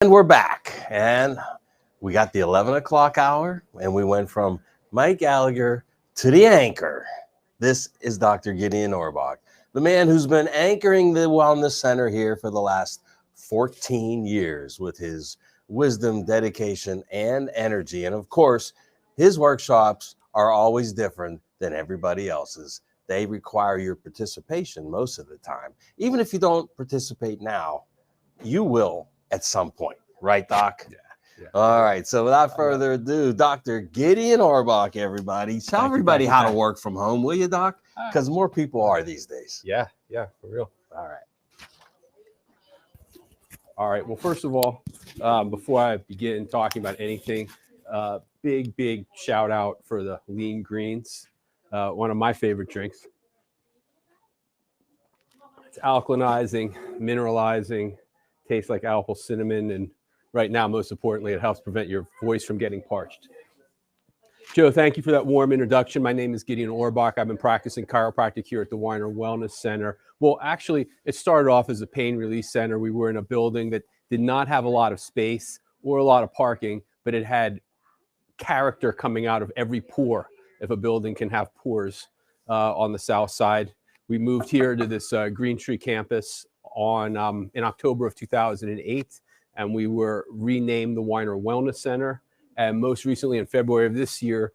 And we're back, and we got the 11 o'clock hour, and we went from Mike Gallagher to the anchor. This is Dr. Gideon Orbach, the man who's been anchoring the Wellness Center here for the last 14 years with his wisdom, dedication, and energy. And of course, his workshops are always different than everybody else's. They require your participation most of the time. Even if you don't participate now, you will at some point, right, Doc? Yeah. All right. So without further ado, Dr. Gideon Orbach, everybody. Tell everybody how to work from home, will you, Doc? Because more people are these days. Yeah, for real. All right. Well, first of all, before I begin talking about anything, big shout out for the lean greens. One of my favorite drinks. It's alkalinizing, mineralizing, tastes like apple cinnamon, and right now, most importantly, it helps prevent your voice from getting parched. Joe, thank you for that warm introduction. My name is Gideon Orbach. I've been practicing chiropractic here at the Weiner Wellness Center. Well, actually, it started off as a pain release center. We were in a building that did not have a lot of space or a lot of parking, but it had character coming out of every pore, if a building can have pores on the south side. We moved here to this Green Tree campus in October of 2008, and we were renamed the Weiner Wellness Center. And most recently, in February of this year,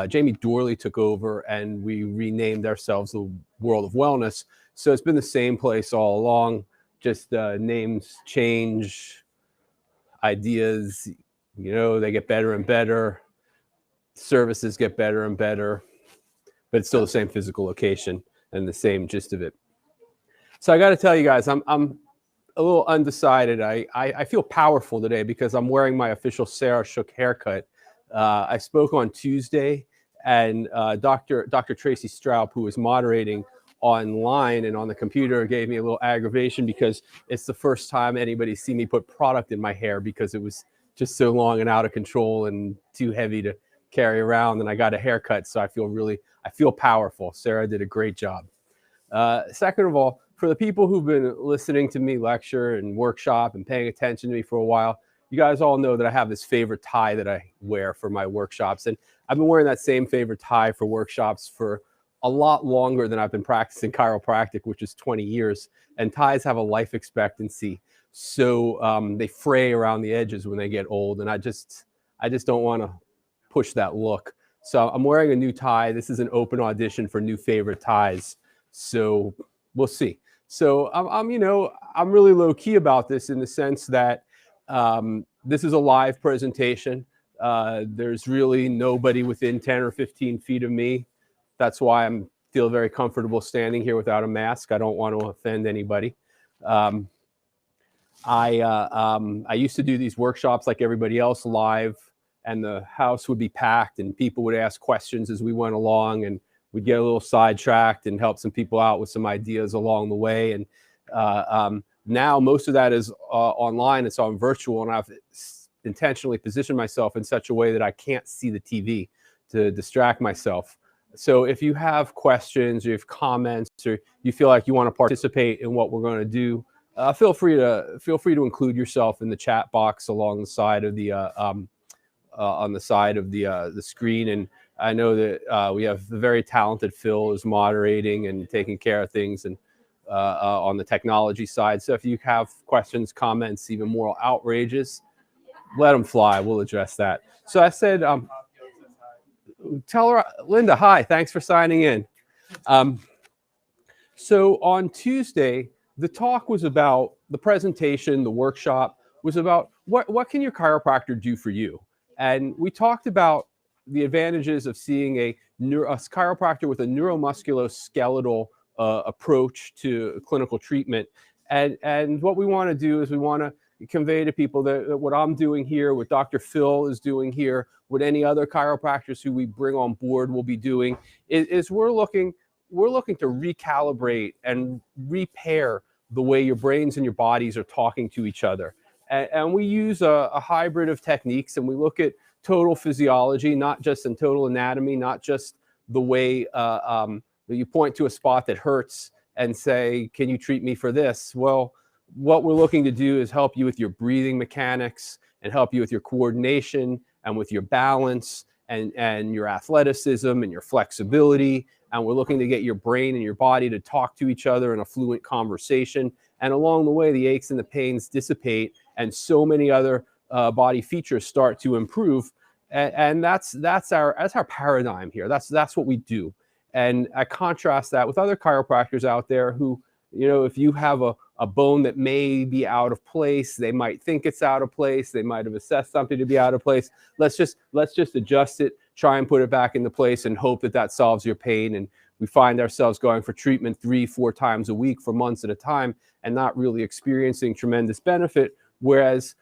Jamie Dorley took over, and we renamed ourselves the World of Wellness. So it's been the same place all along, just names change, ideas, they get better and better, services get better and better, but it's still the same physical location and the same gist of it. So I got to tell you guys, I'm a little undecided. I feel powerful today because I'm wearing my official Sarah Shook haircut. I spoke on Tuesday, and Dr. Tracy Straub, who was moderating online and on the computer, gave me a little aggravation because it's the first time anybody's seen me put product in my hair because it was just so long and out of control and too heavy to carry around. And I got a haircut, so I feel powerful. Sarah did a great job. Second of all, for the people who've been listening to me lecture and workshop and paying attention to me for a while, you guys all know that I have this favorite tie that I wear for my workshops. And I've been wearing that same favorite tie for workshops for a lot longer than I've been practicing chiropractic, which is 20 years. And ties have a life expectancy. So they fray around the edges when they get old. And I just don't want to push that look. So I'm wearing a new tie. This is an open audition for new favorite ties. So we'll see. So I'm really low key about this in the sense that this is a live presentation. There's really nobody within 10 or 15 feet of me. That's why I feel very comfortable standing here without a mask. I don't want to offend anybody. I used to do these workshops like everybody else live, and the house would be packed and people would ask questions as we went along, and we'd get a little sidetracked and help some people out with some ideas along the way. And now most of that is online. It's on virtual, and I've intentionally positioned myself in such a way that I can't see the TV to distract myself. So if you have questions, or you have comments, or you feel like you want to participate in what we're going to do, feel free to include yourself in the chat box along the side of the on the side of the screen. And I know that we have the very talented Phil is moderating and taking care of things, and on the technology side. So if you have questions, comments, even more outrageous, let them fly. We'll address that. So I said, tell her, Linda, hi, thanks for signing in. So on Tuesday, the talk was about the presentation, the workshop was about what can your chiropractor do for you? And we talked about the advantages of seeing a chiropractor with a neuromusculoskeletal approach to clinical treatment. And what we want to do is we want to convey to people that what I'm doing here, what Dr. Phil is doing here, what any other chiropractors who we bring on board will be doing, is we're looking to recalibrate and repair the way your brains and your bodies are talking to each other. And we use a hybrid of techniques, and we look at total physiology, not just in total anatomy, not just the way you point to a spot that hurts and say, can you treat me for this? Well, what we're looking to do is help you with your breathing mechanics and help you with your coordination and with your balance and your athleticism and your flexibility. And we're looking to get your brain and your body to talk to each other in a fluent conversation. And along the way, the aches and the pains dissipate, and so many other body features start to improve. And that's our paradigm here. That's what we do. And I contrast that with other chiropractors out there who, you know, if you have a bone that may be out of place, they might think it's out of place. They might have assessed something to be out of place. Let's just adjust it, try and put it back into place, and hope that that solves your pain. And we find ourselves going for treatment 3-4 times a week for months at a time and not really experiencing tremendous benefit. Whereas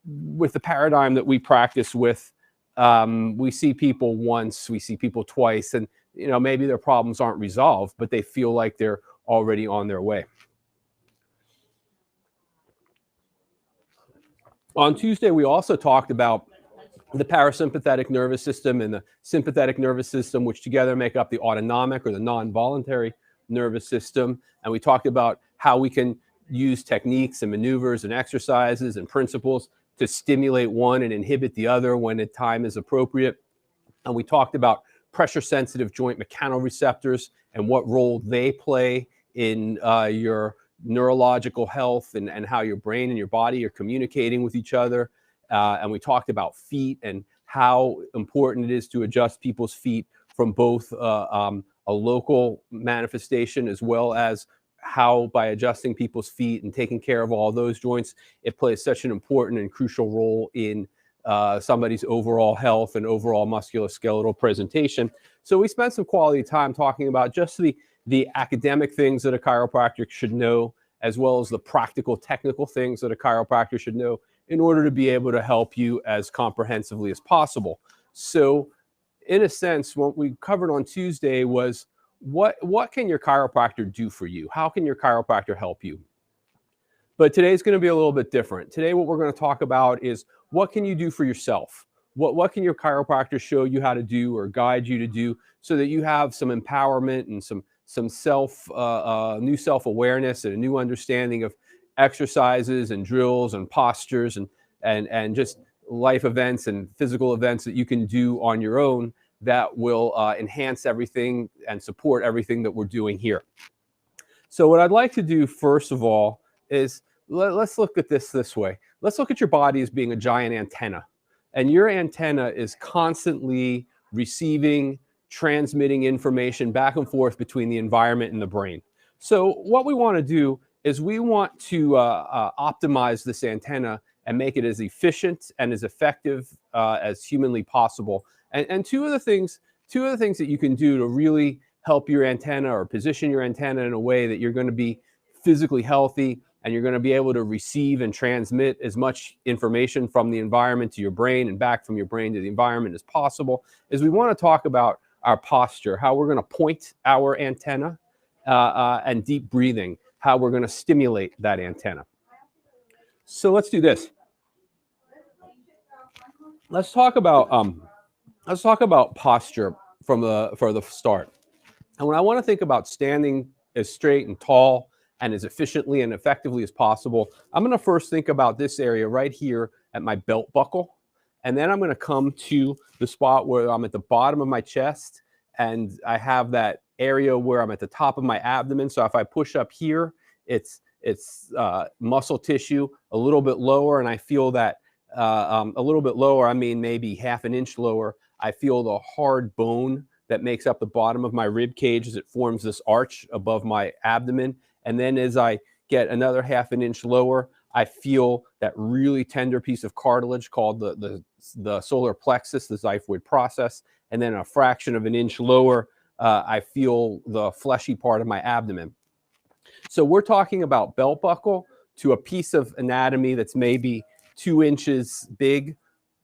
with the paradigm that we practice with, we see people once, we see people twice, and you know, maybe their problems aren't resolved, but they feel like they're already on their way. On Tuesday, we also talked about the parasympathetic nervous system and the sympathetic nervous system, which together make up the autonomic or the non-voluntary nervous system. And we talked about how we can use techniques and maneuvers and exercises and principles to stimulate one and inhibit the other when the time is appropriate. And we talked about pressure-sensitive joint mechanoreceptors and what role they play in your neurological health and how your brain and your body are communicating with each other. And we talked about feet and how important it is to adjust people's feet from both a local manifestation as well as how by adjusting people's feet and taking care of all those joints, it plays such an important and crucial role in somebody's overall health and overall musculoskeletal presentation. So we spent some quality time talking about just the academic things that a chiropractor should know, as well as the practical, technical things that a chiropractor should know in order to be able to help you as comprehensively as possible. So in a sense, what we covered on Tuesday was what can your chiropractor do for you? How can your chiropractor help you? But today's going to be a little bit different. Today, what we're going to talk about is what can you do for yourself? What can your chiropractor show you how to do or guide you to do so that you have some empowerment and some new self-awareness and a new understanding of exercises and drills and postures and just life events and physical events that you can do on your own that will enhance everything and support everything that we're doing here. So what I'd like to do first of all is let's look at this way. Let's look at your body as being a giant antenna. And your antenna is constantly receiving, transmitting information back and forth between the environment and the brain. So what we want to do is we want to optimize this antenna and make it as efficient and as effective as humanly possible. And two of the things that you can do to really help your antenna or position your antenna in a way that you're going to be physically healthy and you're going to be able to receive and transmit as much information from the environment to your brain and back from your brain to the environment as possible is we want to talk about our posture, how we're going to point our antenna, and deep breathing, how we're going to stimulate that antenna. So let's do this. Let's talk about posture for the start. And when I want to think about standing as straight and tall and as efficiently and effectively as possible, I'm going to first think about this area right here at my belt buckle. And then I'm going to come to the spot where I'm at the bottom of my chest and I have that area where I'm at the top of my abdomen. So if I push up here, it's muscle tissue a little bit lower, and I feel that a little bit lower, I mean maybe half an inch lower, I feel the hard bone that makes up the bottom of my rib cage as it forms this arch above my abdomen. And then as I get another half an inch lower, I feel that really tender piece of cartilage called the solar plexus, the xiphoid process. And then a fraction of an inch lower, I feel the fleshy part of my abdomen. So we're talking about belt buckle to a piece of anatomy that's maybe 2 inches big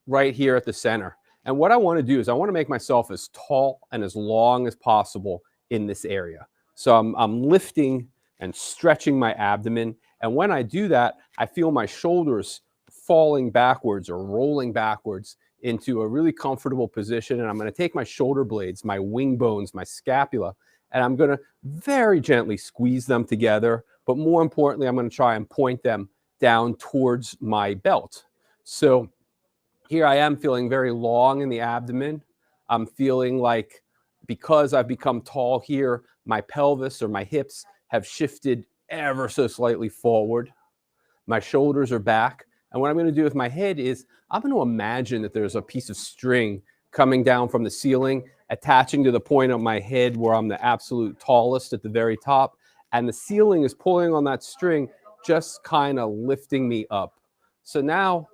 right here at the center. And what I want to do is I want to make myself as tall and as long as possible in this area. So I'm lifting and stretching my abdomen. And when I do that, I feel my shoulders falling backwards or rolling backwards into a really comfortable position. And I'm going to take my shoulder blades, my wing bones, my scapula, And I'm going to very gently squeeze them together. But more importantly, I'm going to try and point them down towards my belt. So here I am feeling very long in the abdomen. I'm feeling like, because I've become tall here, my pelvis or my hips have shifted ever so slightly forward. My shoulders are back. And what I'm going to do with my head is I'm going to imagine that there's a piece of string coming down from the ceiling, attaching to the point of my head where I'm the absolute tallest at the very top. And the ceiling is pulling on that string, just kind of lifting me up. So now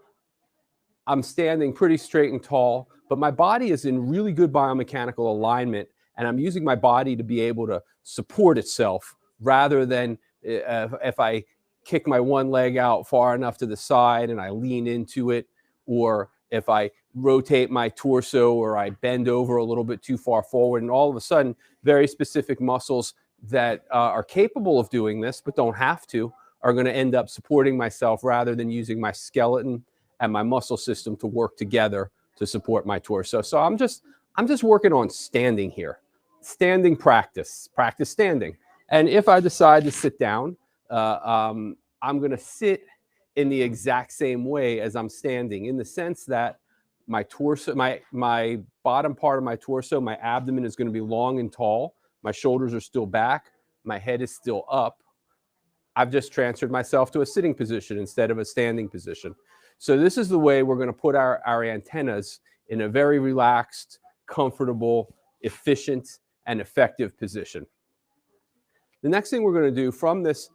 I'm standing pretty straight and tall, but my body is in really good biomechanical alignment, and I'm using my body to be able to support itself rather than if I kick my one leg out far enough to the side and I lean into it, or if I rotate my torso or I bend over a little bit too far forward, and all of a sudden very specific muscles that are capable of doing this but don't have to are going to end up supporting myself rather than using my skeleton and my muscle system to work together to support my torso. So I'm just working on standing here, standing practice standing. And if I decide to sit down, I'm going to sit in the exact same way as I'm standing, in the sense that my torso, my bottom part of my torso, my abdomen is going to be long and tall. My shoulders are still back. My head is still up. I've just transferred myself to a sitting position instead of a standing position. So this is the way we're going to put our antennas in a very relaxed, comfortable, efficient, and effective position. The next thing we're going to do from this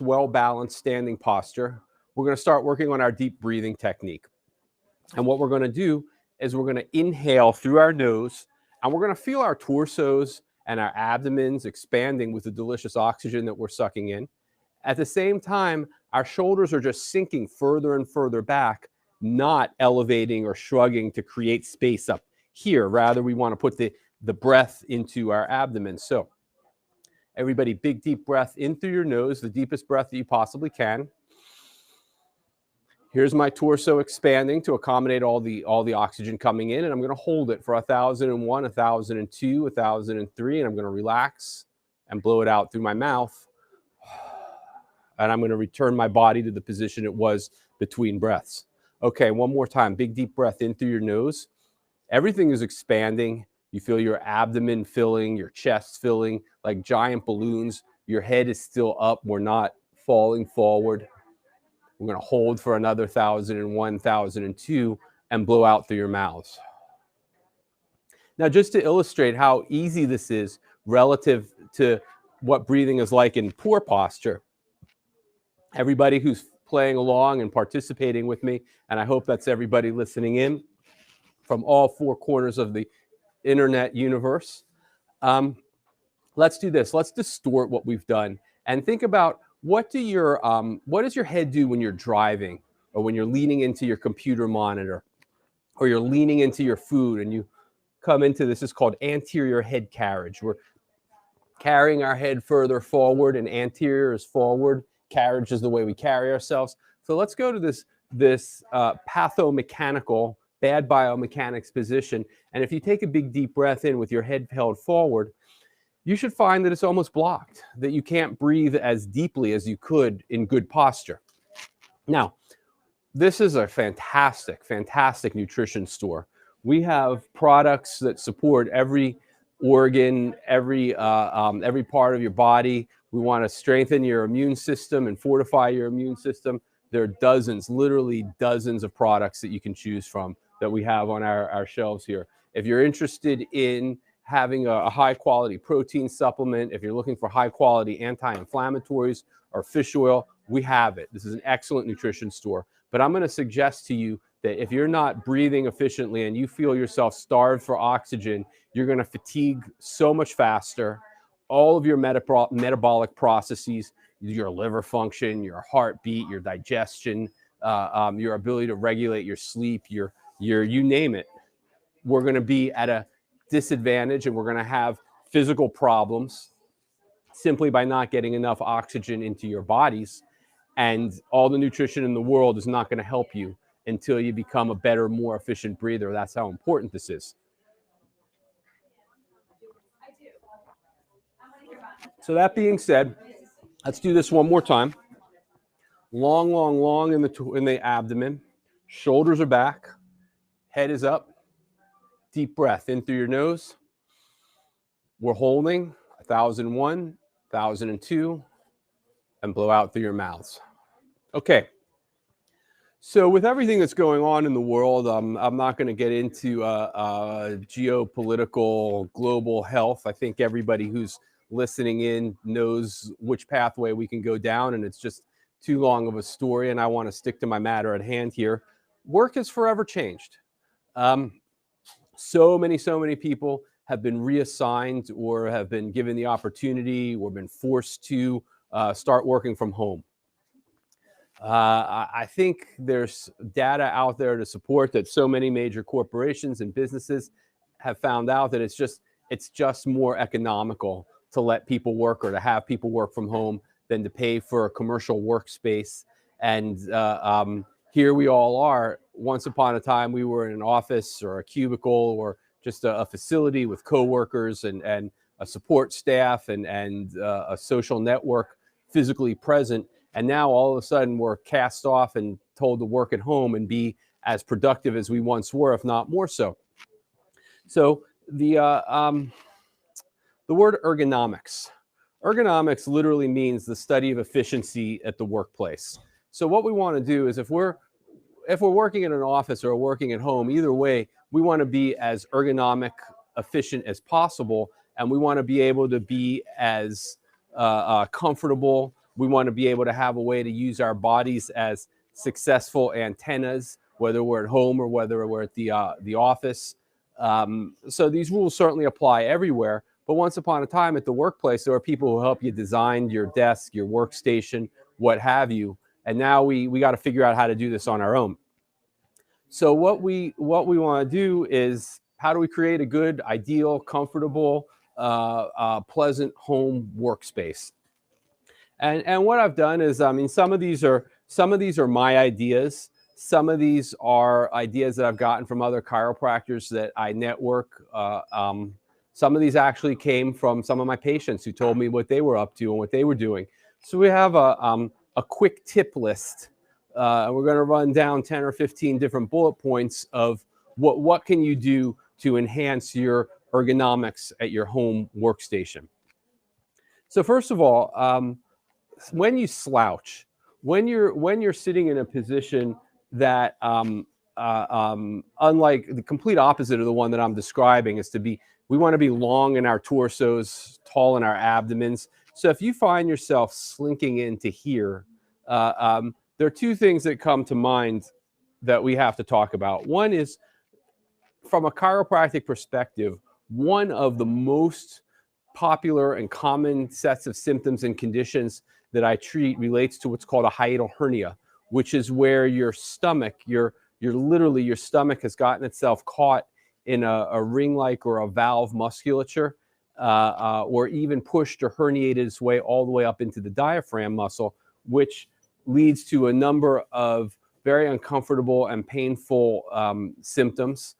well-balanced standing posture, we're going to start working on our deep breathing technique. And what we're going to do is we're going to inhale through our nose, and we're going to feel our torsos and our abdomens expanding with the delicious oxygen that we're sucking in. At the same time, our shoulders are just sinking further and further back, not elevating or shrugging to create space up here. Rather, we want to put the breath into our abdomen. So everybody, big deep breath in through your nose, the deepest breath that you possibly can. Here's my torso expanding to accommodate all the oxygen coming in, and I'm going to hold it for 1,001, 1,002, 1,003, and I'm going to relax and blow it out through my mouth. And I'm going to return my body to the position it was between breaths. Okay, one more time. Big deep breath in through your nose. Everything is expanding. You feel your abdomen filling, your chest filling like giant balloons. Your head is still up. We're not falling forward. We're going to hold for another 1,001, 1,002, and blow out through your mouths. Now, just to illustrate how easy this is relative to what breathing is like in poor posture, everybody who's playing along and participating with me, and I hope that's everybody listening in from all four corners of the internet universe. Let's do this. Let's distort what we've done and think about what does your head do when you're driving, or when you're leaning into your computer monitor, or you're leaning into your food and you come into this is called anterior head carriage. We're carrying our head further forward, and anterior is forward. Carriage is the way we carry ourselves. So let's go to this pathomechanical, bad biomechanics position. And if you take a big deep breath in with your head held forward, you should find that it's almost blocked, that you can't breathe as deeply as you could in good posture. Now, this is a fantastic, fantastic nutrition store. We have products that support every organ, every part of your body. We want to strengthen your immune system and fortify your immune system. There are dozens, literally dozens of products that you can choose from that we have on our shelves here. If you're interested in having a high quality protein supplement, if you're looking for high quality anti-inflammatories or fish oil, we have it. This is an excellent nutrition store. But I'm going to suggest to you that if you're not breathing efficiently and you feel yourself starved for oxygen, you're going to fatigue so much faster. All of your metabolic processes, your liver function, your heartbeat, your digestion, your ability to regulate your sleep, your you name it, we're going to be at a disadvantage, and we're going to have physical problems simply by not getting enough oxygen into your bodies. And all the nutrition in the world is not going to help you until you become a better, more efficient breather. That's how important this is. So that being said, let's do this one more time. Long, long, long in the abdomen. Shoulders are back. Head is up. Deep breath in through your nose. We're holding 1,001, 1,002, and blow out through your mouths. Okay. So with everything that's going on in the world, I'm not going to get into geopolitical global health. I think everybody who's listening in knows which pathway we can go down, and it's just too long of a story, and I want to stick to my matter at hand here. Work has forever changed. So many people have been reassigned or have been given the opportunity or been forced to start working from home. I think there's data out there to support that so many major corporations and businesses have found out that it's just more economical to let people work or to have people work from home than to pay for a commercial workspace. And here we all are. Once upon a time, we were in an office or a cubicle or just a facility with coworkers and a support staff and a social network physically present. And now all of a sudden we're cast off and told to work at home and be as productive as we once were, if not more so. So the word ergonomics. Ergonomics literally means the study of efficiency at the workplace. So what we want to do is if we're working in an office or working at home, either way, we want to be as ergonomic efficient as possible, and we want to be able to be as comfortable. We want to be able to have a way to use our bodies as successful antennas, whether we're at home or whether we're at the office. So these rules certainly apply everywhere. But once upon a time at the workplace, there are people who help you design your desk, your workstation, what have you. And now we got to figure out how to do this on our own. So what we want to do is, how do we create a good, ideal, comfortable, pleasant home workspace? And what I've done is, I mean, some of these are my ideas. Some of these are ideas that I've gotten from other chiropractors that I network. Some of these actually came from some of my patients who told me what they were up to and what they were doing. So we have a quick tip list. We're going to run down 10 or 15 different bullet points of what can you do to enhance your ergonomics at your home workstation. So first of all, when you slouch, when you're sitting in a position that, unlike the complete opposite of the one that I'm describing, is we want to be long in our torsos, tall in our abdomens. So if you find yourself slinking into here, there are two things that come to mind that we have to talk about. One is, from a chiropractic perspective, one of the most popular and common sets of symptoms and conditions that I treat relates to what's called a hiatal hernia, which is where your stomach, literally your stomach has gotten itself caught in a ring-like or a valve musculature, or even pushed or herniated its way all the way up into the diaphragm muscle, which leads to a number of very uncomfortable and painful symptoms,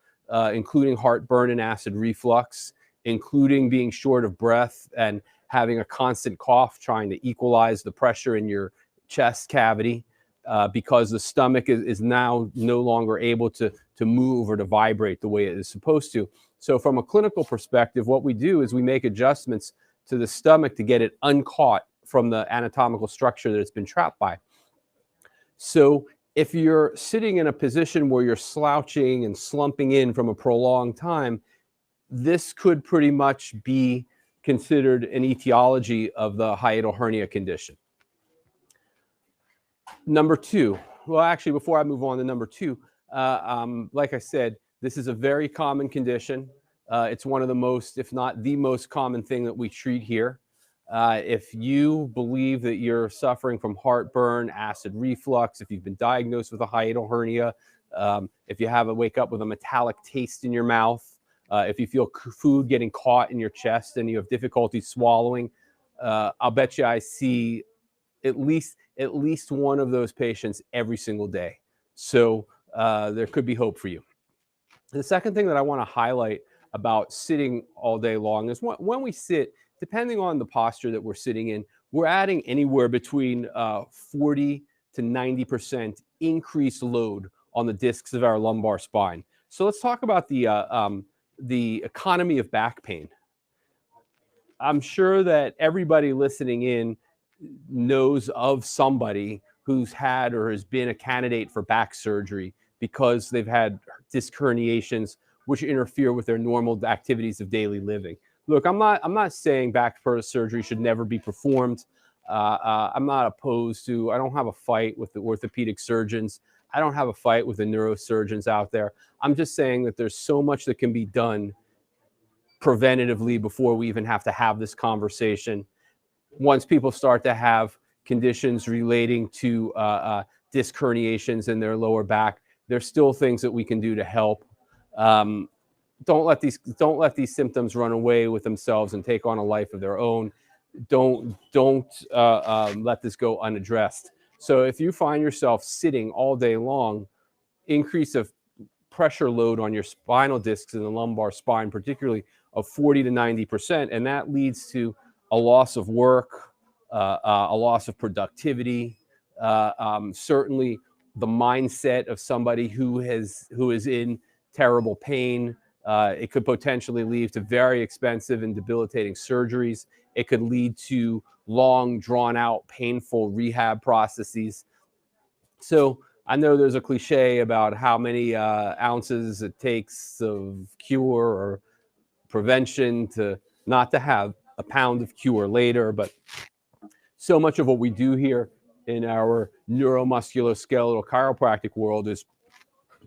including heartburn and acid reflux, including being short of breath and having a constant cough, trying to equalize the pressure in your chest cavity, because the stomach is now no longer able to move or to vibrate the way it is supposed to. So from a clinical perspective, what we do is we make adjustments to the stomach to get it uncaught from the anatomical structure that it's been trapped by. So if you're sitting in a position where you're slouching and slumping in from a prolonged time, this could pretty much be considered an etiology of the hiatal hernia condition. Number two, well, actually, before I move on to number two, like I said, this is a very common condition. It's one of the most, if not the most common thing that we treat here. If you believe that you're suffering from heartburn, acid reflux, if you've been diagnosed with a hiatal hernia, if you wake up with a metallic taste in your mouth, if you feel food getting caught in your chest and you have difficulty swallowing, I'll bet you I see at least one of those patients every single day. So there could be hope for you. The second thing that I want to highlight about sitting all day long is when we sit, depending on the posture that we're sitting in, we're adding anywhere between 40 to 90% increased load on the discs of our lumbar spine. So let's talk about the economy of back pain. I'm sure that everybody listening in knows of somebody who's had or has been a candidate for back surgery because they've had disc herniations which interfere with their normal activities of daily living. Look, I'm not saying back surgery should never be performed. I'm not opposed to, I don't have a fight with the orthopedic surgeons. I don't have a fight with the neurosurgeons out there. I'm just saying that there's so much that can be done preventatively before we even have to have this conversation. Once people start to have conditions relating to disc herniations in their lower back, there's still things that we can do to help. Don't let these symptoms run away with themselves and take on a life of their own. Don't let this go unaddressed. So if you find yourself sitting all day long, increase of pressure load on your spinal discs in the lumbar spine, particularly of 40 to 90%, and that leads to a loss of work, a loss of productivity, certainly the mindset of somebody who is in terrible pain. It could potentially lead to very expensive and debilitating surgeries. It could lead to long, drawn-out, painful rehab processes. So I know there's a cliche about how many ounces it takes of cure or prevention to not to have a pound of cure later, but so much of what we do here in our neuromusculoskeletal chiropractic world is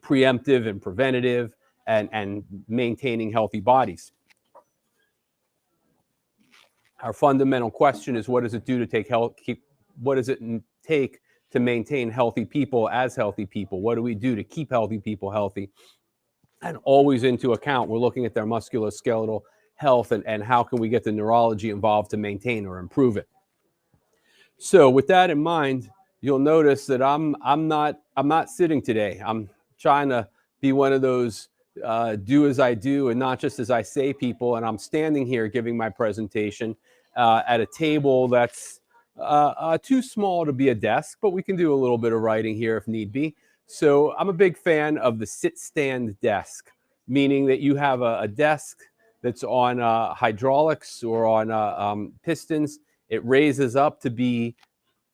preemptive and preventative and maintaining healthy bodies. Our fundamental question is, what does it do to what does it take to maintain healthy people as healthy people? What do we do to keep healthy people healthy? And always into account, we're looking at their musculoskeletal health and how can we get the neurology involved to maintain or improve it. So with that in mind, you'll notice that I'm not sitting today. I'm trying to be one of those do as I do and not just as I say people. And I'm standing here giving my presentation at a table that's too small to be a desk, but we can do a little bit of writing here if need be. So I'm a big fan of the sit-stand desk, meaning that you have a desk that's on hydraulics or on pistons. It raises up to be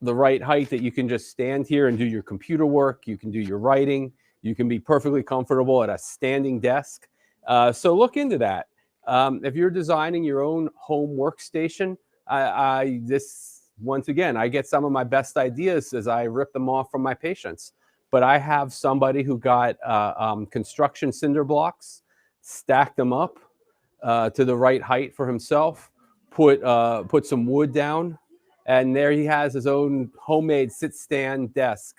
the right height that you can just stand here and do your computer work. You can do your writing. You can be perfectly comfortable at a standing desk. So look into that. If you're designing your own home workstation, once again, I get some of my best ideas as I rip them off from my patients. But I have somebody who got construction cinder blocks, stacked them up to the right height for himself, put some wood down, and there he has his own homemade sit-stand desk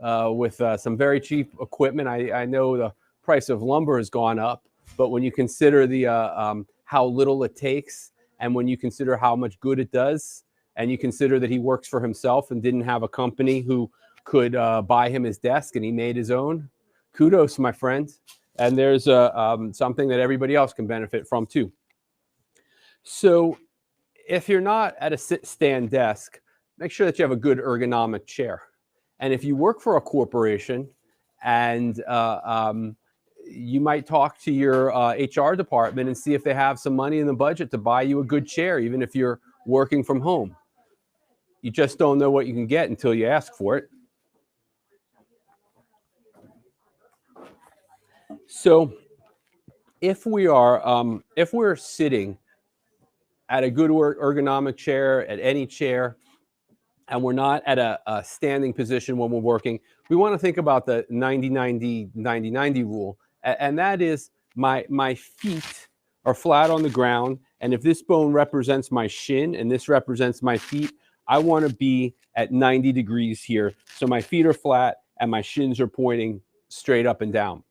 with some very cheap equipment. I know the price of lumber has gone up, but when you consider the how little it takes, and when you consider how much good it does, and you consider that he works for himself and didn't have a company who could buy him his desk and he made his own, kudos, my friend. And there's something that everybody else can benefit from too. So if you're not at a sit-stand desk, make sure that you have a good ergonomic chair. And if you work for a corporation and you might talk to your HR department and see if they have some money in the budget to buy you a good chair, even if you're working from home. You just don't know what you can get until you ask for it. So if we're sitting at a good ergonomic chair, at any chair, and we're not at a standing position when we're working, we want to think about the 90-90-90-90 rule. And that is my feet are flat on the ground. And if this bone represents my shin and this represents my feet, I want to be at 90 degrees here. So my feet are flat and my shins are pointing straight up and down.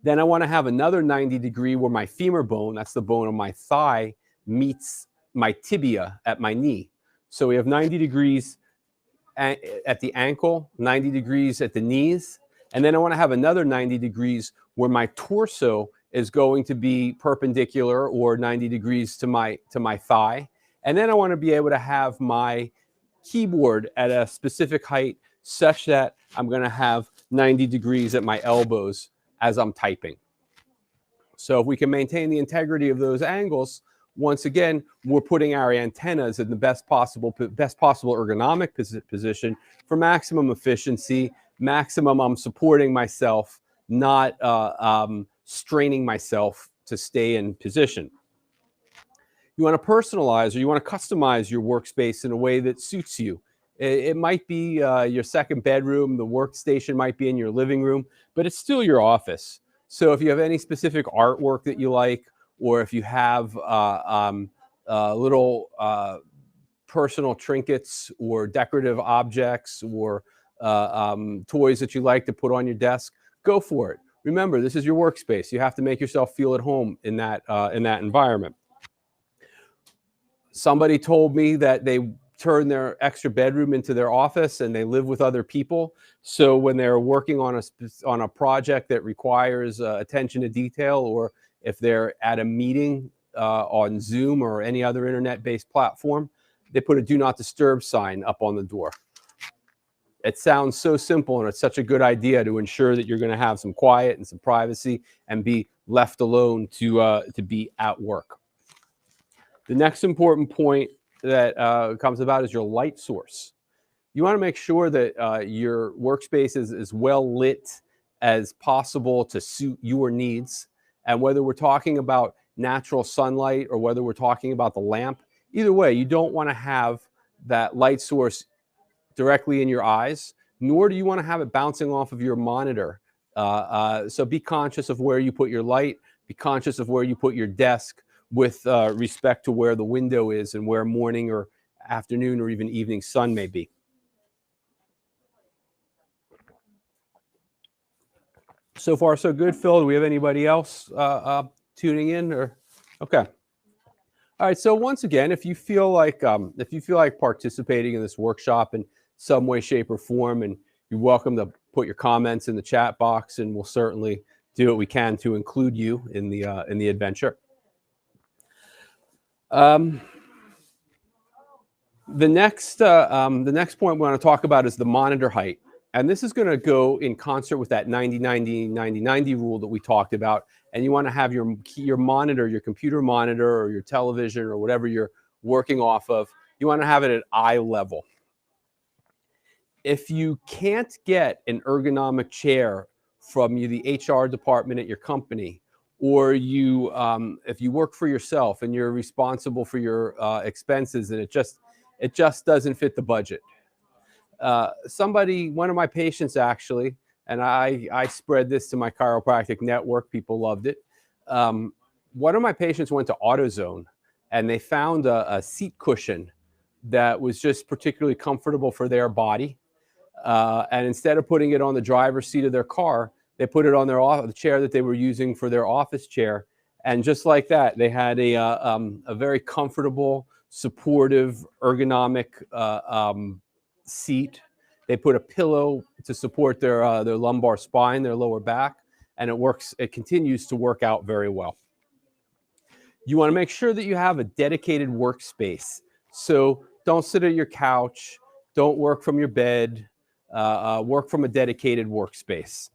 Then I want to have another 90 degree where my femur bone, that's the bone of my thigh, meets my tibia at my knee. So we have 90 degrees at the ankle, 90 degrees at the knees. And then I want to have another 90 degrees where my torso is going to be perpendicular or 90 degrees to my thigh. And then I want to be able to have my keyboard at a specific height such that I'm going to have 90 degrees at my elbows as I'm typing. So if we can maintain the integrity of those angles, once again, we're putting our antennas in the best possible ergonomic position for maximum efficiency, maximum I'm supporting myself, not straining myself to stay in position. You want to personalize or you want to customize your workspace in a way that suits you. It might be your second bedroom, the workstation might be in your living room, but it's still your office. So if you have any specific artwork that you like, or if you have little personal trinkets or decorative objects or toys that you like to put on your desk, go for it. Remember, this is your workspace. You have to make yourself feel at home in that environment. Somebody told me that they turn their extra bedroom into their office and they live with other people. So when they're working on a project that requires attention to detail, or if they're at a meeting on Zoom or any other internet-based platform, they put a do not disturb sign up on the door. It sounds so simple, and it's such a good idea to ensure that you're going to have some quiet and some privacy and be left alone to be at work. The next important point that comes about is your light source. You want to make sure that your workspace is as well lit as possible to suit your needs. And whether we're talking about natural sunlight or whether we're talking about the lamp, either way, you don't want to have that light source directly in your eyes, nor do you want to have it bouncing off of your monitor. So be conscious of where you put your light, be conscious of where you put your desk, with respect to where the window is and where morning or afternoon or even evening sun may be. So far, so good, Phil. Do we have anybody else tuning in? Or okay. All right. So once again, if you feel like participating in this workshop in some way, shape, or form, and you're welcome to put your comments in the chat box, and we'll certainly do what we can to include you in the adventure. The next point we want to talk about is the monitor height. And this is going to go in concert with that 90-90-90-90 rule that we talked about. And you want to have your monitor, your computer monitor or your television or whatever you're working off of, you want to have it at eye level. If you can't get an ergonomic chair from the HR department at your company, or if you work for yourself and you're responsible for your expenses and it just doesn't fit the budget. One of my patients actually, and I spread this to my chiropractic network, people loved it. One of my patients went to AutoZone and they found a seat cushion that was just particularly comfortable for their body. And instead of putting it on the driver's seat of their car, they put it on the chair that they were using for their office chair. And just like that, they had a very comfortable, supportive, ergonomic seat. They put a pillow to support their lumbar spine, their lower back, and it continues to work out very well. You want to make sure that you have a dedicated workspace. So don't sit at your couch, don't work from your bed, work from a dedicated workspace.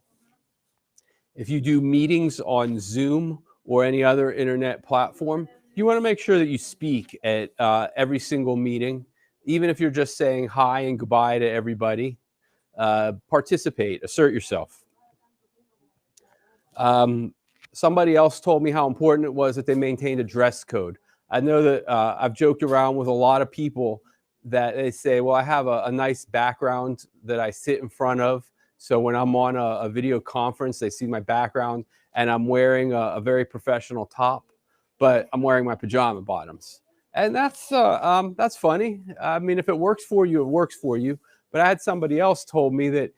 If you do meetings on Zoom or any other internet platform, you want to make sure that you speak at every single meeting, even if you're just saying hi and goodbye to everybody. Participate, assert yourself. Somebody else told me how important it was that they maintained a dress code. I know that I've joked around with a lot of people that they say, well, I have a nice background that I sit in front of. So when I'm on a video conference, they see my background and I'm wearing a very professional top, but I'm wearing my pajama bottoms. And that's funny. I mean, if it works for you, it works for you. But I had somebody else told me that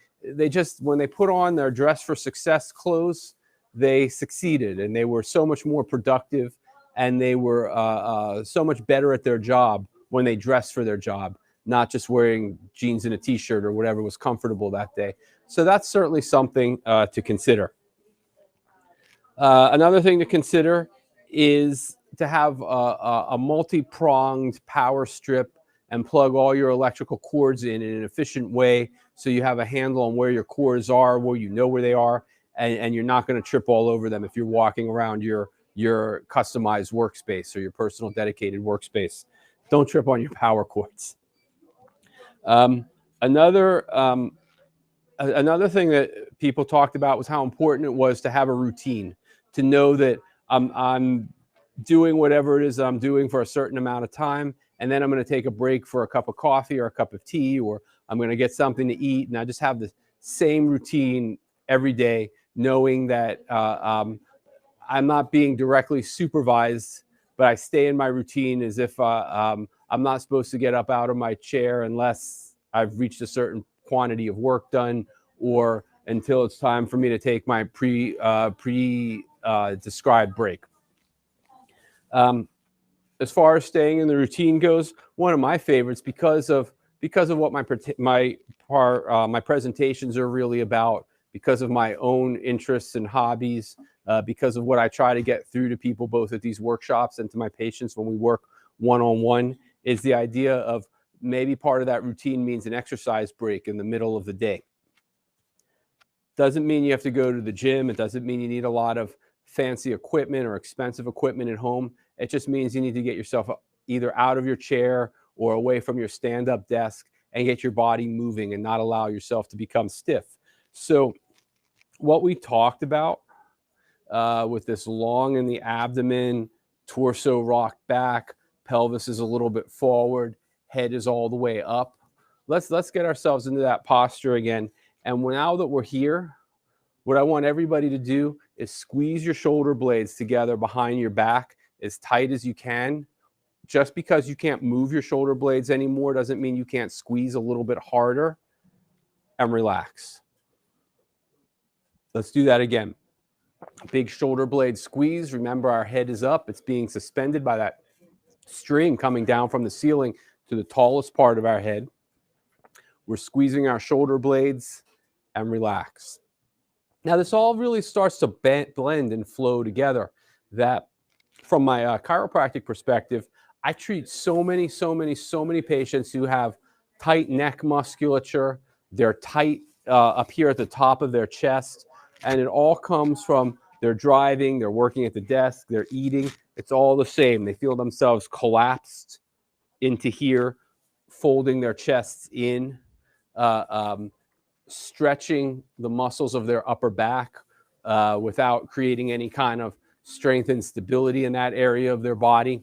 when they put on their dress for success clothes, they succeeded and they were so much more productive and they were so much better at their job when they dressed for their job, not just wearing jeans and a t-shirt or whatever was comfortable that day. So that's certainly something to consider. Another thing to consider is to have a multi-pronged power strip and plug all your electrical cords in an efficient way, so you have a handle on where your cords are, where you know where they are, and you're not going to trip all over them if you're walking around your customized workspace or your personal dedicated workspace. Don't trip on your power cords. Another thing that people talked about was how important it was to have a routine, to know that I'm doing whatever it is I'm doing for a certain amount of time, and then I'm going to take a break for a cup of coffee or a cup of tea, or I'm going to get something to eat, and I just have the same routine every day, knowing that I'm not being directly supervised, but I stay in my routine as if I'm not supposed to get up out of my chair unless I've reached a certain quantity of work done, or until it's time for me to take my described break. As far as staying in the routine goes, one of my favorites, because of what my presentations are really about, because of my own interests and hobbies, because of what I try to get through to people both at these workshops and to my patients when we work one-on-one, is the idea of maybe part of that routine means an exercise break in the middle of the day. Doesn't mean you have to go to the gym. It doesn't mean you need a lot of fancy equipment or expensive equipment at home. It just means you need to get yourself either out of your chair or away from your stand-up desk and get your body moving and not allow yourself to become stiff. So what we talked about with this long in the abdomen, torso rocked back, pelvis is a little bit forward, head is all the way up. Let's get ourselves into that posture again. And now that we're here, what I want everybody to do is squeeze your shoulder blades together behind your back as tight as you can. Just because you can't move your shoulder blades anymore doesn't mean you can't squeeze a little bit harder, and relax. Let's do that again. Big shoulder blade squeeze. Remember, our head is up. It's being suspended by that string coming down from the ceiling to the tallest part of our head. We're squeezing our shoulder blades and relax. Now, this all really starts to blend and flow together. That, from my chiropractic perspective, I treat so many patients who have tight neck musculature. They're tight up here at the top of their chest, and it all comes from they're driving, they're working at the desk, they're eating. It's all the same. They feel themselves collapsed into here, folding their chests in, stretching the muscles of their upper back without creating any kind of strength and stability in that area of their body.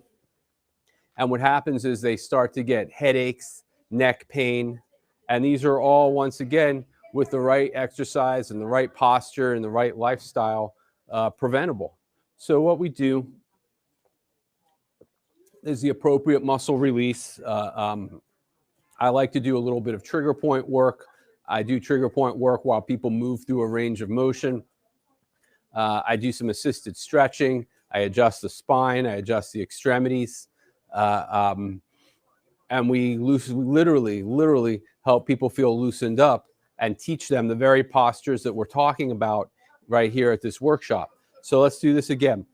And what happens is they start to get headaches, neck pain, and these are all, once again, with the right exercise and the right posture and the right lifestyle, preventable. So what we do is the appropriate muscle release. I like to do a little bit of trigger point work. I do trigger point work while people move through a range of motion. I do some assisted stretching. I adjust the spine. I adjust the extremities. And we literally help people feel loosened up and teach them the very postures that we're talking about right here at this workshop. So let's do this again.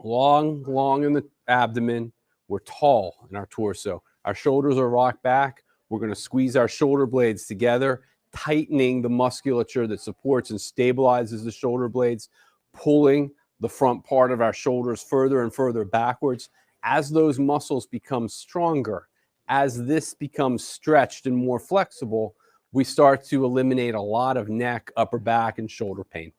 Long in the abdomen. We're tall in our torso. Our shoulders are rocked back. We're going to squeeze our shoulder blades together, tightening the musculature that supports and stabilizes the shoulder blades, pulling the front part of our shoulders further and further backwards. As those muscles become stronger, as this becomes stretched and more flexible, we start to eliminate a lot of neck, upper back, and shoulder pain.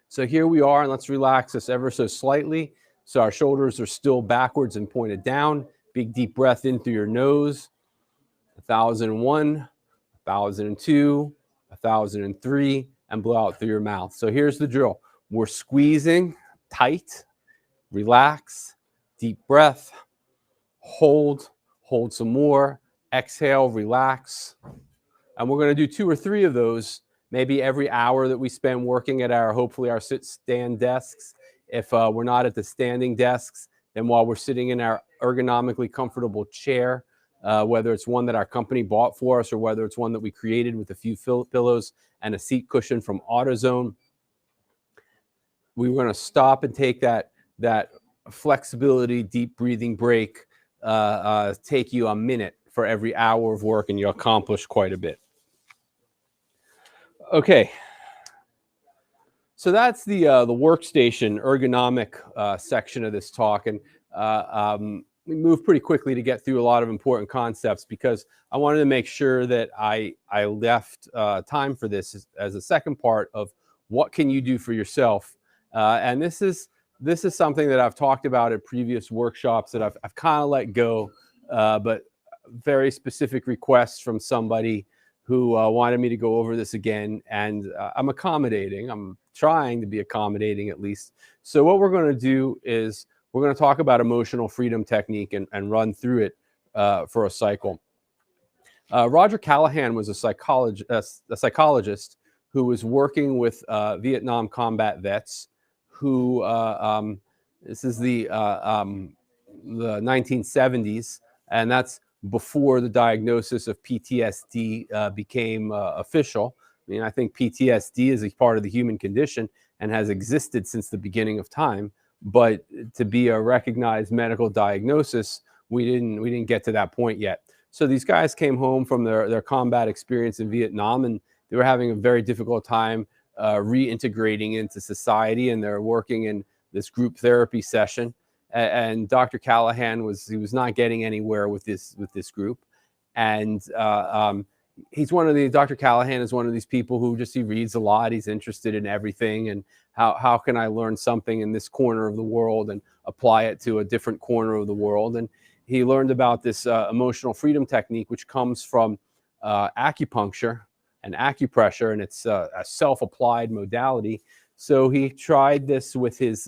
So here we are, and let's relax this ever so slightly. So our shoulders are still backwards and pointed down. Big deep breath in through your nose. 1,001, 1,002, 1,003, and blow out through your mouth. So here's the drill. We're squeezing tight, relax, deep breath, hold some more, exhale, relax. And we're going to do 2 or 3 of those, maybe every hour that we spend working at hopefully our sit-stand desks. If we're not at the standing desks, then while we're sitting in our ergonomically comfortable chair, whether it's one that our company bought for us or whether it's one that we created with a few pillows and a seat cushion from AutoZone. we were going to stop and take that flexibility, deep breathing break, take you a minute for every hour of work, and you'll accomplish quite a bit. Okay. So that's the workstation ergonomic section of this talk, and we moved pretty quickly to get through a lot of important concepts because I wanted to make sure that I left time for this as a second part of what can you do for yourself. And this is something that I've talked about at previous workshops that I've kind of let go, but very specific requests from somebody who wanted me to go over this again, and I'm accommodating. I'm trying to be accommodating at least. So what we're going to do is we're going to talk about emotional freedom technique and run through it for a cycle. Roger Callahan was a psychologist who was working with Vietnam combat vets who, this is the 1970s, and that's before the diagnosis of PTSD became official. I mean, I think PTSD is a part of the human condition and has existed since the beginning of time. But to be a recognized medical diagnosis, we didn't get to that point yet. So these guys came home from their combat experience in Vietnam, and they were having a very difficult time reintegrating into society, and they're working in this group therapy session. And Dr. Callahan was not getting anywhere with this group, and Dr. Callahan is one of these people who he reads a lot. He's interested in everything, and how can I learn something in this corner of the world and apply it to a different corner of the world? And he learned about this emotional freedom technique, which comes from acupuncture and acupressure, and it's a self-applied modality. So he tried this with his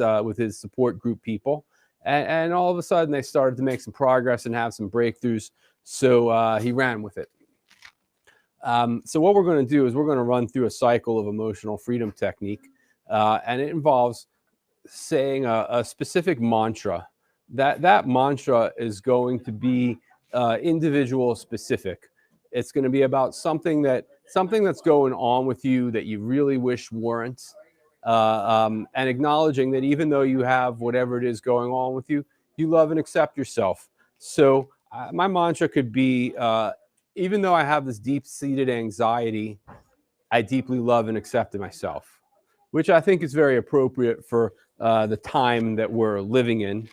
support group people. And all of a sudden, they started to make some progress and have some breakthroughs. So he ran with it. So what we're going to do is we're going to run through a cycle of emotional freedom technique. And it involves saying a specific mantra. That mantra is going to be individual specific. It's going to be about something that's going on with you that you really wish weren't. And acknowledging that even though you have whatever it is going on with you, you love and accept yourself. So my mantra could be, even though I have this deep-seated anxiety, I deeply love and accept myself, which I think is very appropriate for the time that we're living in.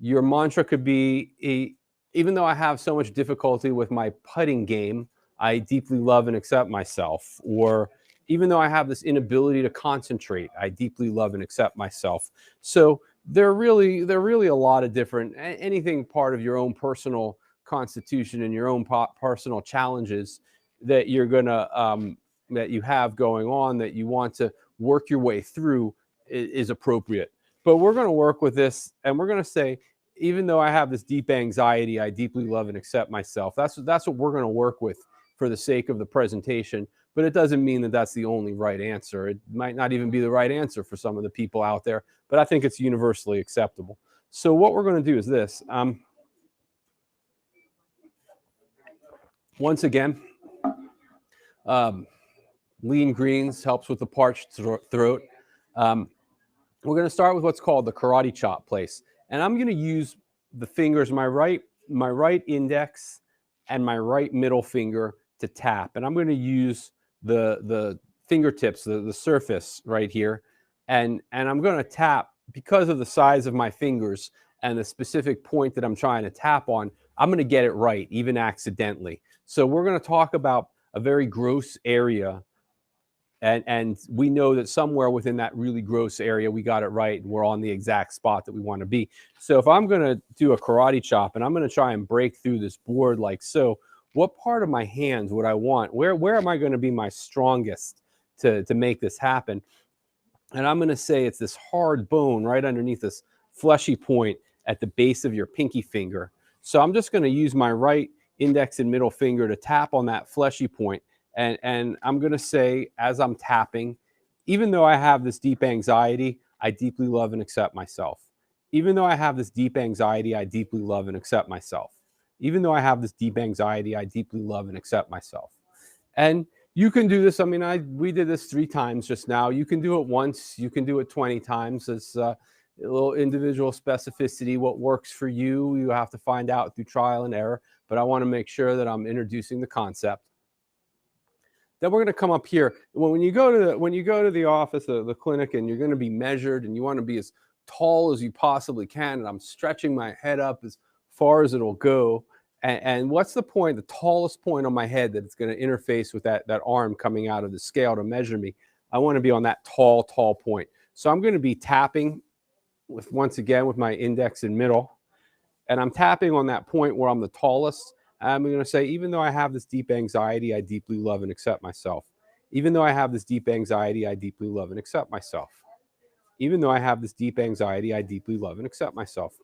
Your mantra could be, even though I have so much difficulty with my putting game, I deeply love and accept myself. Or even though I have this inability to concentrate, I deeply love and accept myself. So there are really a lot of different, anything part of your own personal constitution and your own personal challenges that you're gonna that you have going on that you want to work your way through is appropriate. But we're going to work with this, and we're going to say, even though I have this deep anxiety, I deeply love and accept myself. That's what we're going to work with for the sake of the presentation. But it doesn't mean that that's the only right answer. It might not even be the right answer for some of the people out there, but I think it's universally acceptable. So what we're going to do is this. Once again, lean greens helps with the parched throat. We're going to start with what's called the karate chop place. And I'm going to use the fingers, my right index and my right middle finger to tap. And I'm going to use the fingertips, the surface right here. And I'm going to tap because of the size of my fingers and the specific point that I'm trying to tap on. I'm going to get it right, even accidentally. So we're going to talk about a very gross area. And we know that somewhere within that really gross area, we got it right, and we're on the exact spot that we want to be. So if I'm going to do a karate chop and I'm going to try and break through this board like so, what part of my hands would I want? Where am I going to be my strongest to make this happen? And I'm going to say it's this hard bone right underneath this fleshy point at the base of your pinky finger. So I'm just going to use my right index and middle finger to tap on that fleshy point. And I'm going to say, as I'm tapping, even though I have this deep anxiety, I deeply love and accept myself. Even though I have this deep anxiety, I deeply love and accept myself. Even though I have this deep anxiety, I deeply love and accept myself. And You can do this. I mean, we did this 3 times just now. You can do it once. You can do it 20 times. It's a little individual specificity. What works for you, you have to find out through trial and error. But I want to make sure that I'm introducing the concept. Then we're going to come up here. When you go to the office, the clinic, and you're going to be measured, and you want to be as tall as you possibly can, and I'm stretching my head up as far as it'll go. And what's the point, the tallest point on my head that it's going to interface with that arm coming out of the scale to measure me? I want to be on that tall point. So I'm going to be tapping once again with my index and middle. And I'm tapping on that point where I'm the tallest. I'm going to say, even though I have this deep anxiety, I deeply love and accept myself. Even though I have this deep anxiety, I deeply love and accept myself. Even though I have this deep anxiety, I deeply love and accept myself.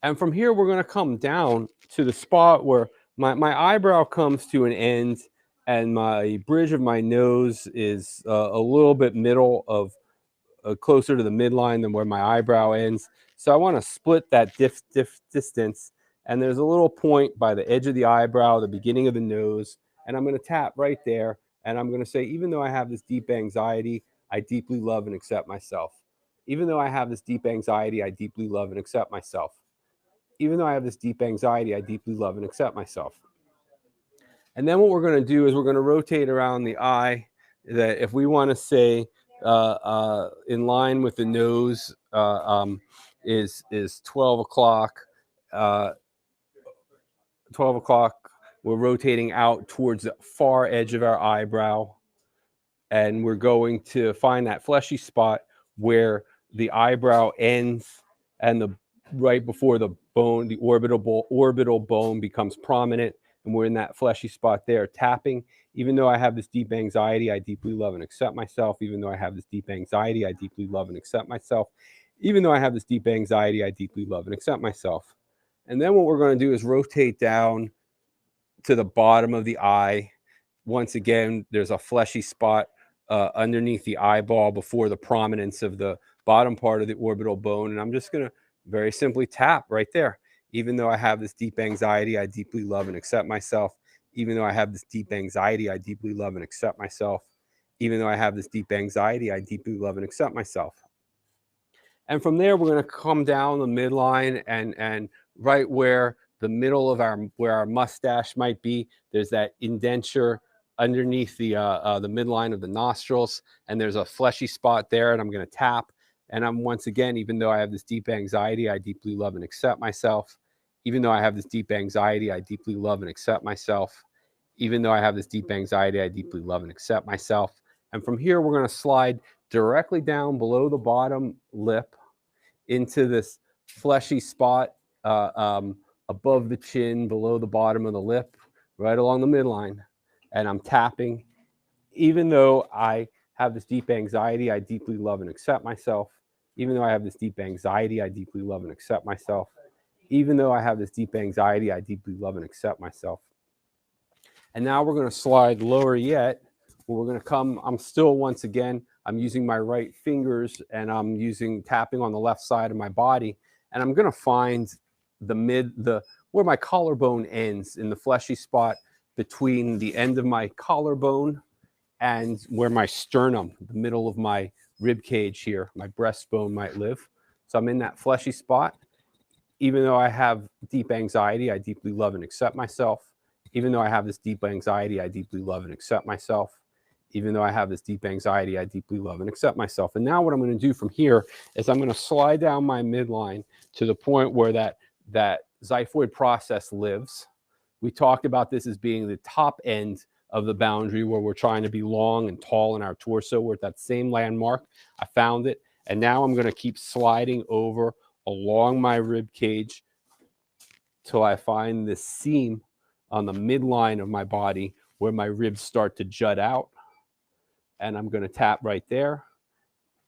And from here, we're going to come down to the spot where my eyebrow comes to an end and my bridge of my nose is a little bit middle of closer to the midline than where my eyebrow ends. So I want to split that distance. And there's a little point by the edge of the eyebrow, the beginning of the nose. And I'm going to tap right there. And I'm going to say, even though I have this deep anxiety, I deeply love and accept myself. Even though I have this deep anxiety, I deeply love and accept myself. Even though I have this deep anxiety, I deeply love and accept myself. And then what we're going to do is we're going to rotate around the eye. That if we want to say in line with the nose is 12 o'clock. 12 o'clock, we're rotating out towards the far edge of our eyebrow. And we're going to find that fleshy spot where the eyebrow ends and right before the bone, the orbital bone becomes prominent, and we're in that fleshy spot there, tapping. Even though I have this deep anxiety, I deeply love and accept myself. Even though I have this deep anxiety, I deeply love and accept myself. Even though I have this deep anxiety, I deeply love and accept myself. And then what we're going to do is rotate down to the bottom of the eye. Once again, there's a fleshy spot underneath the eyeball before the prominence of the bottom part of the orbital bone. And I'm just going to very simply tap right there. Even though I have this deep anxiety, I deeply love and accept myself. Even though I have this deep anxiety, I deeply love and accept myself. Even though I have this deep anxiety, I deeply love and accept myself. And from there, we're going to come down the midline and right where the middle of where our mustache might be, there's that indenture underneath the midline of the nostrils, and there's a fleshy spot there, and I'm going to tap. And I'm once again, even though I have this deep anxiety, I deeply love and accept myself. Even though I have this deep anxiety, I deeply love and accept myself. Even though I have this deep anxiety, I deeply love and accept myself. And from here, we're going to slide directly down below the bottom lip into this fleshy spot above the chin, below the bottom of the lip, right along the midline. And I'm tapping. Even though I have this deep anxiety, I deeply love and accept myself. Even though I have this deep anxiety, I deeply love and accept myself. Even though I have this deep anxiety, I deeply love and accept myself. And now we're going to slide lower yet. We're going to come, I'm still, once again, I'm using my right fingers and I'm tapping on the left side of my body. And I'm going to find where my collarbone ends, in the fleshy spot between the end of my collarbone and where my sternum, the middle of my rib cage here, my breastbone might live. So I'm in that fleshy spot. Even though I have deep anxiety, I deeply love and accept myself. Even though I have this deep anxiety, I deeply love and accept myself. Even though I have this deep anxiety, I deeply love and accept myself. And now what I'm going to do from here is I'm going to slide down my midline to the point where that xiphoid process lives. We talked about this as being the top end of the boundary where we're trying to be long and tall in our torso. We're at that same landmark. I found it. And now I'm going to keep sliding over along my rib cage till I find this seam on the midline of my body where my ribs start to jut out. And I'm going to tap right there.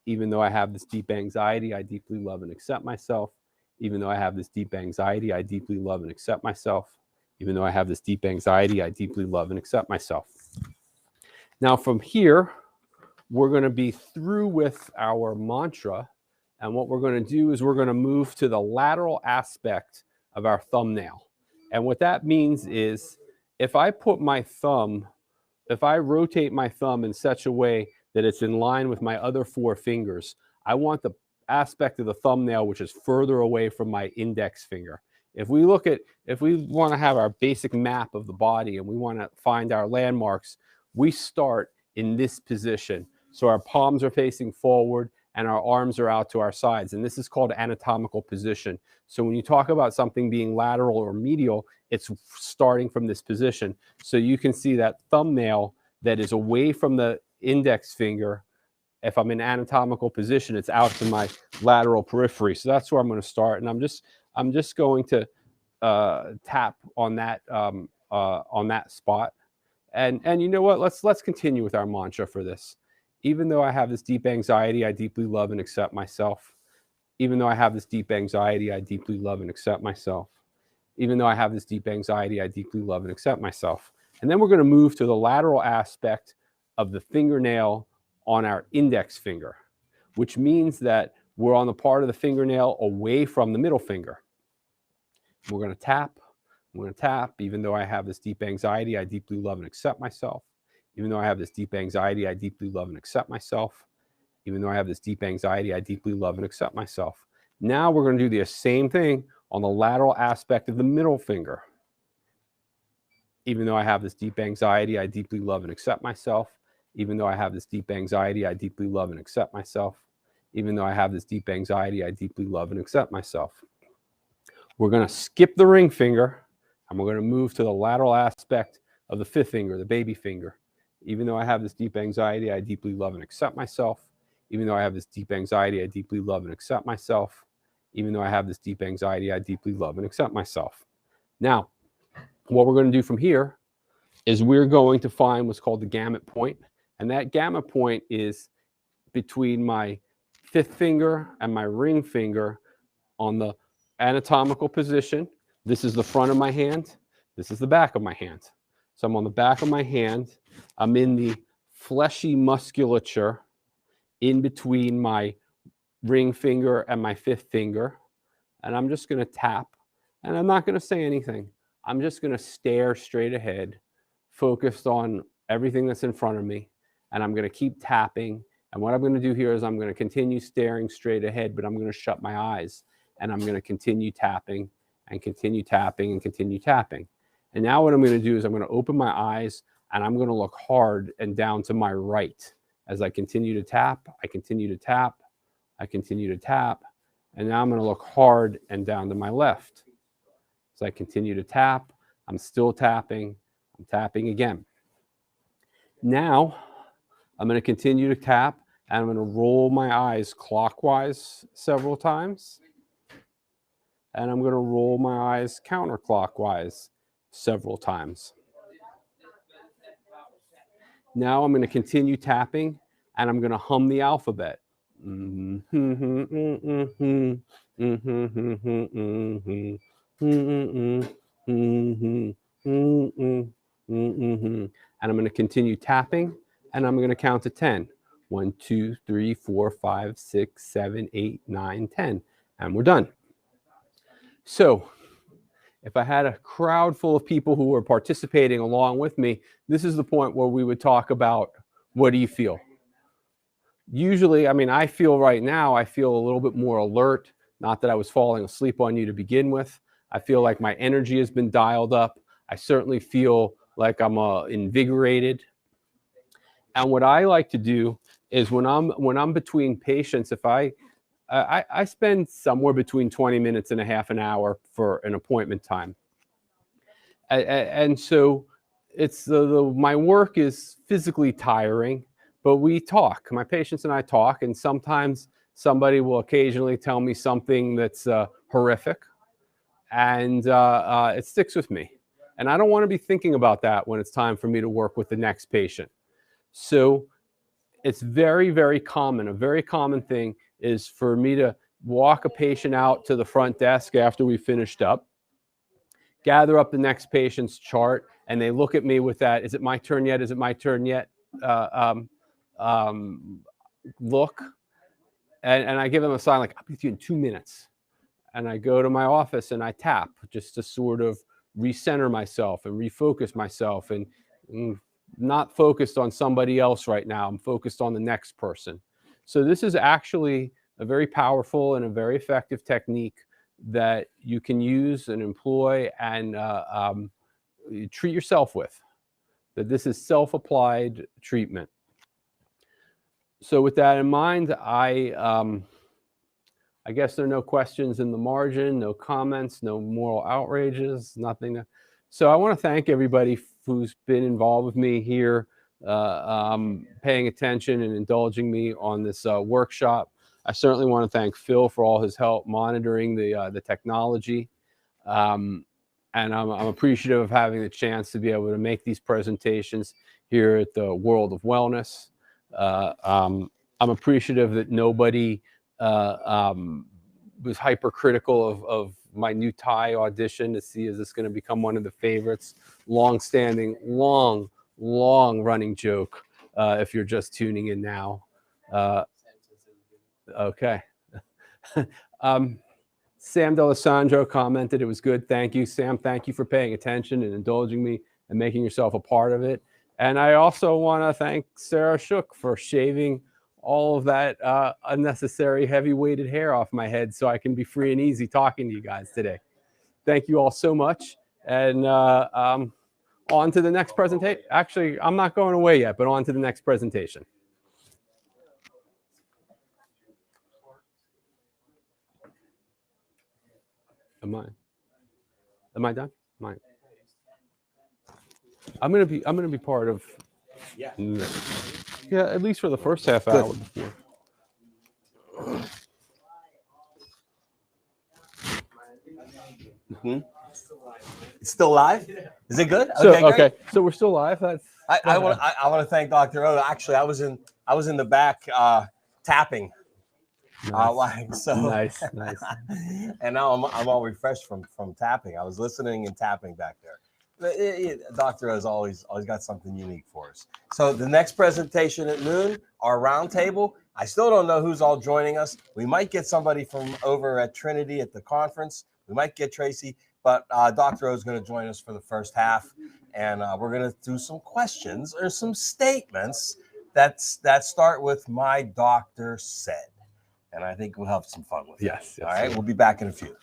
Even though I have this deep anxiety, I deeply love and accept myself. Even though I have this deep anxiety, I deeply love and accept myself. Even though I have this deep anxiety, I deeply love and accept myself. Now from here, we're going to be through with our mantra. And what we're going to do is we're going to move to the lateral aspect of our thumbnail. And what that means is if I put my thumb if I rotate my thumb in such a way that it's in line with my other 4 fingers, I want the aspect of the thumbnail which is further away from my index finger. If we want to have our basic map of the body and we want to find our landmarks, we start in this position. So our palms are facing forward and our arms are out to our sides. And this is called anatomical position. So when you talk about something being lateral or medial, it's starting from this position. So you can see that thumbnail that is away from the index finger. If I'm in anatomical position, it's out to my lateral periphery. So that's where I'm going to start. And I'm just going to tap on that spot. And you know what? Let's continue with our mantra for this. Even though I have this deep anxiety, I deeply love and accept myself. Even though I have this deep anxiety, I deeply love and accept myself. Even though I have this deep anxiety, I deeply love and accept myself. And then we're going to move to the lateral aspect of the fingernail on our index finger, which means that we're on the part of the fingernail away from the middle finger. We're going to tap. I'm going to tap. Even though I have this deep anxiety, I deeply love and accept myself. Even though I have this deep anxiety, I deeply love and accept myself. Even though I have this deep anxiety, I deeply love and accept myself. Now we're going to do the same thing on the lateral aspect of the middle finger. Even though I have this deep anxiety, I deeply love and accept myself. Even though I have this deep anxiety, I deeply love and accept myself. Even though I have this deep anxiety, I deeply love and accept myself. We're going to skip the ring finger, and we're going to move to the lateral aspect of the fifth finger, the baby finger. Even though I have this deep anxiety, I deeply love and accept myself. Even though I have this deep anxiety, I deeply love and accept myself. Even though I have this deep anxiety, I deeply love and accept myself. Now, what we're going to do from here is we're going to find what's called the Gamut Point. And that Gamut Point is between my fifth finger and my ring finger on the anatomical position. This is the front of my hand. This is the back of my hand. So I'm on the back of my hand. I'm in the fleshy musculature in between my ring finger and my fifth finger. And I'm just going to tap. And I'm not going to say anything. I'm just going to stare straight ahead, focused on everything that's in front of me. And I'm going to keep tapping. And what I'm going to do here is I'm going to continue staring straight ahead, but I'm going to shut my eyes. And I'm going to continue tapping and continue tapping and continue tapping. And now what I'm going to do is I'm going to open my eyes and I'm going to look hard and down to my right. As I continue to tap, I continue to tap, I continue to tap. And now I'm going to look hard and down to my left. As I continue to tap, I'm still tapping, I'm tapping again. Now I'm going to continue to tap and I'm going to roll my eyes clockwise several times. And I'm going to roll my eyes counterclockwise several times. Now I'm going to continue tapping and I'm going to hum the alphabet. And I'm going to continue tapping and I'm going to count to 10. 1, 2, 3, 4, 5, 6, 7, 8, 9, 10. And we're done. So if I had a crowd full of people who were participating along with me, this is the point where we would talk about, what do you feel? Usually, I mean, I feel right now, I feel a little bit more alert. Not that I was falling asleep on you to begin with. I feel like my energy has been dialed up. I certainly feel like I'm invigorated. And what I like to do is when I'm between patients, if I spend somewhere between 20 minutes and a half an hour for an appointment time. And so it's my work is physically tiring, but we talk. My patients and I talk, and sometimes somebody will occasionally tell me something that's horrific, and it sticks with me. And I don't want to be thinking about that when it's time for me to work with the next patient. So it's very, very common. A very common thing is for me to walk a patient out to the front desk after we finished up, gather up the next patient's chart, and they look at me with that, is it my turn yet? Is it my turn yet? Look. And I give them a sign like, I'll be with you in 2 minutes. And I go to my office and I tap just to sort of recenter myself and refocus myself and not focused on somebody else right now. I'm focused on the next person. So this is actually a very powerful and a very effective technique that you can use and employ and treat yourself with. That this is self-applied treatment. So with that in mind, I guess there are no questions in the margin, no comments, no moral outrages, nothing. So I want to thank everybody who's been involved with me here, paying attention and indulging me on this workshop. I certainly want to thank Phil for all his help monitoring the technology. And I'm appreciative of having the chance to be able to make these presentations here at the World of Wellness. I'm appreciative that nobody was hypercritical of my new Thai audition to see is this going to become one of the favorites. Long-standing, long-running joke if you're just tuning in now. Okay. Sam D'Alessandro commented it was good. Thank you, Sam. Thank you for paying attention and indulging me and making yourself a part of it. And I also want to thank Sarah Shook for shaving all of that unnecessary heavy-weighted hair off my head so I can be free and easy talking to you guys today. Thank you all so much. And on to the next presentation. Actually, I'm not going away yet, but on to the next presentation. Am I done? I'm gonna be part of. Yeah. Yeah, at least for the first half hour. Mm-hmm. It's still live? Is it good? Okay, so we're still live. That's. I want to thank Dr. O. Actually, I was in the back tapping. Nice. So nice. And now I'm all refreshed from tapping. I was listening and tapping back there. Dr. O has always got something unique for us. So the next presentation at noon, our roundtable. I still don't know who's all joining us. We might get somebody from over at Trinity at the conference. We might get Tracy, but Dr. O is going to join us for the first half, and we're going to do some questions or some statements that start with "my doctor said," and I think we'll have some fun with it. Yes. All right, we'll be back in a few.